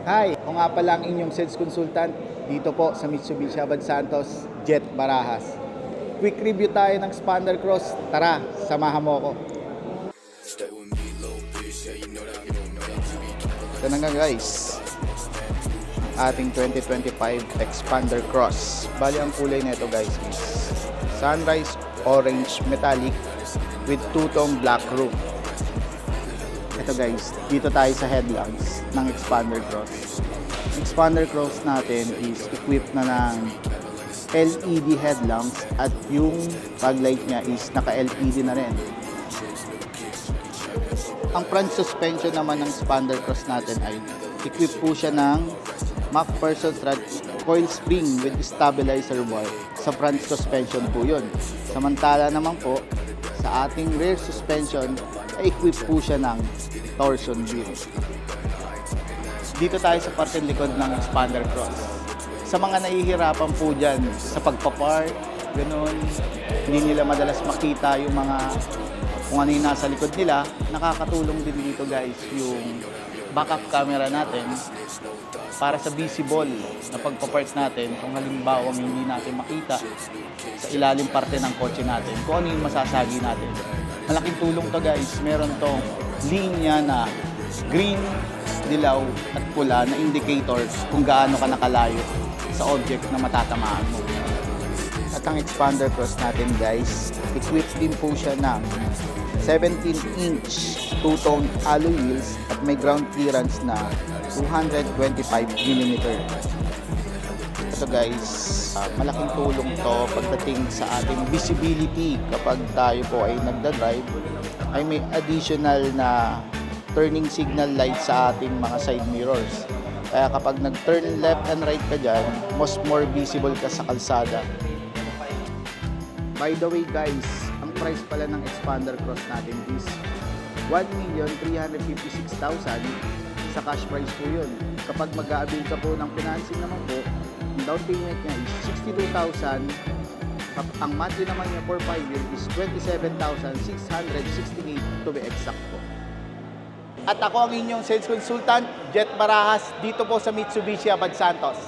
Hi, ako nga pala ang inyong sales consultant dito po sa Mitsubishi Abad Santos, Jet Barajas. Quick review tayo ng Expander Cross. Tara, samahan mo ako. Ito na nga guys, ating 2025 Expander Cross. Bali ang kulay nito guys is sunrise orange metallic with two-tone black roof. Ito guys, dito tayo sa headlamps ng Expander Cross. Expander Cross natin is equipped na ng LED headlamps at yung fog light niya is naka-LED na rin. Ang front suspension naman ng Expander Cross natin ay equipped po siya ng MacPherson coil spring with stabilizer bar. Sa front suspension po yun. Samantala naman po, sa ating rear suspension ay equipped po siya ng torsion beam. Dito tayo sa parte likod ng Expander Cross. Sa mga nahihirapan po dyan sa pagpapark, ganun, hindi nila madalas makita yung mga kung ano yung nasa likod nila, nakakatulong din dito guys yung backup camera natin para sa visible na pagpapark natin kung halimbawa hindi natin makita sa ilalim parte ng kotse natin kung ano yung masasagi natin. Malaking tulong to guys. Meron tong linya na green, dilaw at pula na indicators kung gaano ka nakalayo sa object na matatamaan mo. At ang Expander Cross natin guys, equipped din po siya ng 17-inch two-tone alloy wheels at may ground clearance na 225mm. Ito guys, malaking tulong to pagdating sa ating visibility kapag tayo po ay nagdadrive, ay may additional na turning signal light sa ating mga side mirrors. Kaya kapag nag-turn left and right ka dyan, more visible ka sa kalsada. By the way guys, ang price pala ng Expander Cross natin is 1,356,000 sa cash price po yun. Kapag mag-a-avail ka po ng financing naman po, ang down payment niya is 62,000. Ang monthly naman niya for 5 years is 27,668 to be exact po. At ako ang inyong sales consultant, Jet Barajas, dito po sa Mitsubishi Abad Santos.